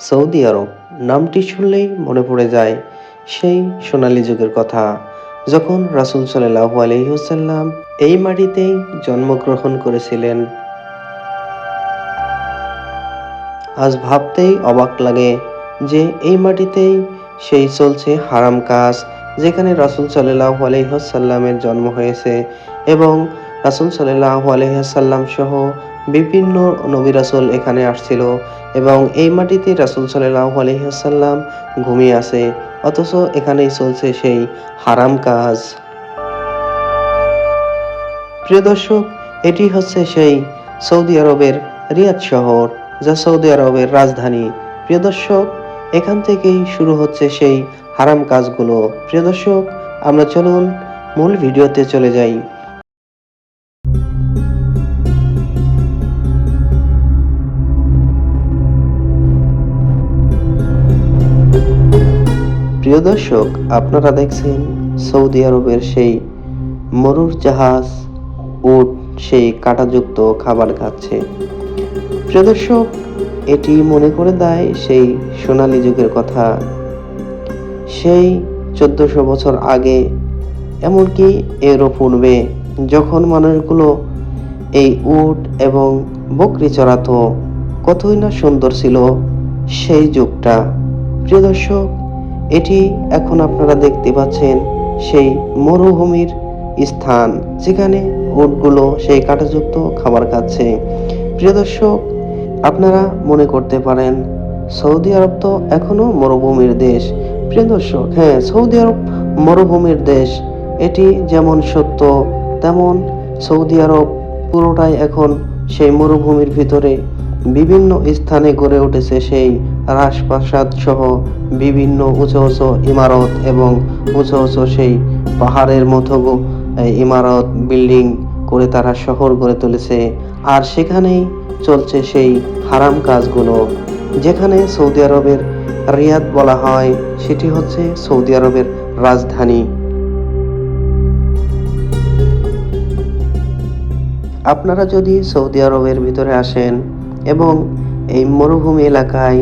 Saudi আরব নামটি শুনলেই মনে পড়ে যায় সেই সোনালী যুগের কথা, যখন রাসূল সাল্লাল্লাহু আলাইহি ওয়াসাল্লাম এই মাটিতেই জন্মগ্রহণ করেছিলেন। আজ ভাবতেই অবাক লাগে যে এই মাটিতেই সেই চলছে হারাম কাজ, যেখানে রাসূল সাল্লাল্লাহু আলাইহি ওয়াসাল্লামের জন্ম হয়েছে এবং রাসূল সাল্লাল্লাহু আলাইহি ওয়াসাল্লাম সহ বিভিন্ন নবী রাসূল এখানে আসছিল এবং এই মাটিতে রাসূল সাল্লাল্লাহু আলাইহি ওয়াসাল্লাম ঘুমিয়ে আছে, অথচ এখানেই চলছে সেই হারাম কাজ। প্রিয় দর্শক, এটি হচ্ছে সেই সৌদি আরবের রিয়াদ শহর, যা সৌদি আরবের রাজধানী। প্রিয় দর্শক, এখান থেকেই শুরু হচ্ছে সেই হারাম কাজগুলো। প্রিয় দর্শক, আমরা চলুন মূল ভিডিওতে চলে যাই। প্রিয় দর্শক, আপনারা দেখছেন সৌদি আরবের সেই মরুর জাহাজ, উট সেই কাঁটাযুক্ত খাবার খাচ্ছে। প্রিয় দর্শক, এটি মনে করে দেয় সেই সোনালী যুগের কথা, সেই 1400 বছর আগে, এমনকি এরও পূর্বে, যখন মানুষগুলো এই উট এবং বকরি চড়াতো। কতই না সুন্দর ছিল সেই যুগটা। প্রিয় দর্শক, এটি এখন আপনারা দেখতে পাচ্ছেন সেই মরুভূমির স্থান, যেখানে উটগুলো সেই কাঁটাযুক্ত খাবার খাচ্ছে। প্রিয় দর্শক, আপনারা মনে করতে পারেন সৌদি আরব তো এখনো মরুভূমির দেশ। প্রিয় দর্শক, হ্যাঁ, সৌদি আরব মরুভূমির দেশ, এটি যেমন সত্য, তেমন সৌদি আরব পুরোটাই এখন সেই মরুভূমির ভিতরে। বিভিন্ন স্থানে গড়ে উঠেছে সেই রাজপ্রাসাদ সহ বিভিন্ন উঁচু উঁচু ইমারত এবং উঁচু উঁচু সেই পাহাড়ের মতো ইমারত বিল্ডিং করে তারা শহর গড়ে তুলেছে। আর সেখানেই চলছে সেই হারাম কাজগুলো। যেখানে সৌদি আরবের রিয়াদ বলা হয়, সেটি হচ্ছে সৌদি আরবের রাজধানী। আপনারা যদি সৌদি আরবের ভিতরে আসেন এবং এই মরুভূমি এলাকায়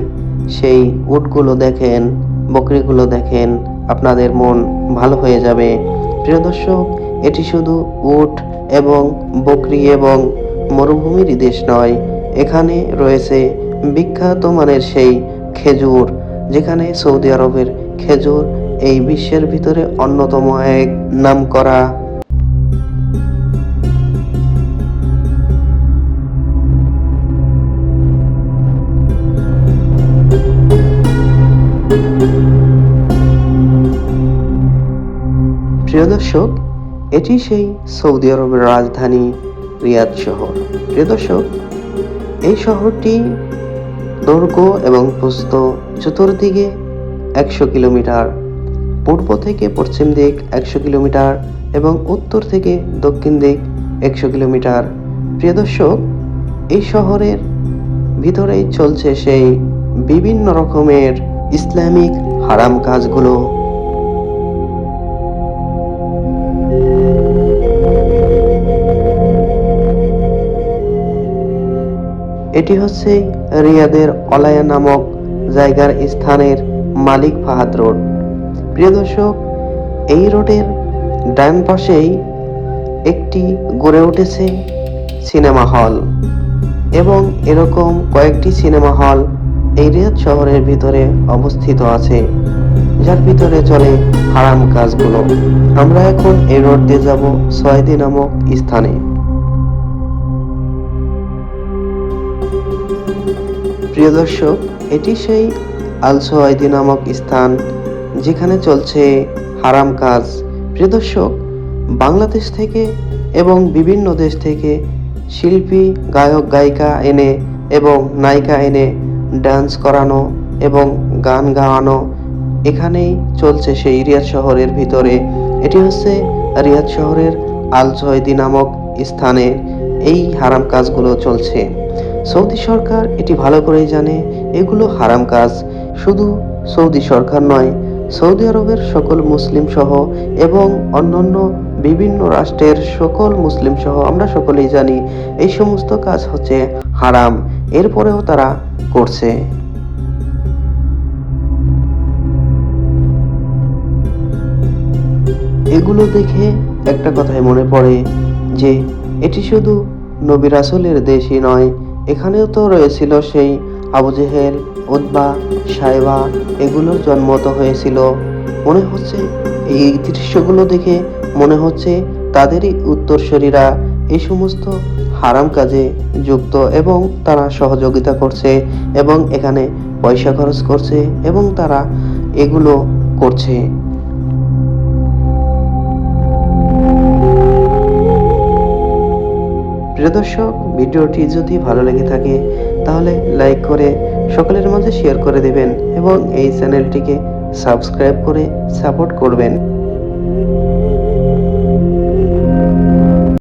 সেই উটগুলো দেখেন, বকরিগুলো দেখেন, আপনাদের মন ভালো হয়ে যাবে। প্রিয় দর্শক, এটি শুধু উট এবং বকরি এবং মরুভূমির দেশ নয়, এখানে রয়েছে বিখ্যাত মানের সেই খেজুর, যেখানে সৌদি আরবের খেজুর এই বিশ্বের ভিতরে অন্যতম এক নামকরা। প্রিয় দর্শক, এটি সেই সৌদি আরবের রাজধানী রিয়াদ শহর। প্রিয় দর্শক, এই শহরটি দৈর্ঘ্য এবং প্রস্থ চতুর্দিকে 100 কিলোমিটার, পূর্ব থেকে পশ্চিম দিক 100 কিলোমিটার এবং উত্তর থেকে দক্ষিণ দিক 100 কিলোমিটার। প্রিয় দর্শক, এই শহরের ভিতরেই চলছে সেই বিভিন্ন রকমের ইসলামিক হারাম কাজগুলো। এটি হচ্ছে রিয়াদের অলায়া নামক জায়গার স্থানের মালিক ফাহাদ রোড। প্রিয় দর্শক, এই রোডের ডান পাশেই একটি গড়ে উঠেছে সিনেমা হল এবং এরকম কয়েকটি সিনেমা হল এই রিয়াদ শহরের ভিতরে অবস্থিত আছে, যার ভিতরে চলে হারাম কাজগুলো। আমরা এখন এই রোড দিয়ে যাব সয়দি নামক স্থানে। প্রিয় দর্শক, এটি সেই আল সোয়াইদি নামক স্থান, যেখানে চলছে হারাম কাজ। প্রিয় দর্শক, বাংলাদেশ থেকে এবং বিভিন্ন দেশ থেকে শিল্পী, গায়ক, গায়িকা এনে এবং নায়িকা এনে ডান্স করানো এবং গান গাওয়ানো এখানেই চলছে সেই রিয়াদ শহরের ভিতরে। এটি হচ্ছে রিয়াদ শহরের আল সোয়াইদি নামক স্থানে এই হারাম কাজগুলো চলছে। সৌদি সরকার এটি ভালো করেই জানে এগুলো হারাম কাজ। শুধু সৌদি সরকার নয়, সৌদি আরবের সকল মুসলিম সহ এবং অন্যান্য বিভিন্ন রাষ্ট্রের সকল মুসলিম সহ আমরা সকলেই জানি এই সমস্ত কাজ হচ্ছে হারাম, এরপরেও তারা করছে। এগুলো দেখে একটা কথাই মনে পড়ে যে এটি শুধু নবী রাসূলের দেশই নয়, এখানেও তো রয়েছিল সেই আবু জেহেল, উতবা, সাইবা, এগুলোর জন্ম তো হয়েছিল। মনে হচ্ছে এই দৃশ্যগুলো দেখে মনে হচ্ছে তাদেরই উত্তরসূরিরা এই সমস্ত হারাম কাজে যুক্ত এবং তারা সহযোগিতা করছে এবং এখানে পয়সা খরচ করছে এবং তারা এগুলো করছে। প্রিয় দর্শক, ভিডিওটি যদি ভালো লেগে থাকে তাহলে লাইক করে সকলের মাঝে শেয়ার করে দেবেন এবং এই চ্যানেলটিকে সাবস্ক্রাইব করে সাপোর্ট করবেন।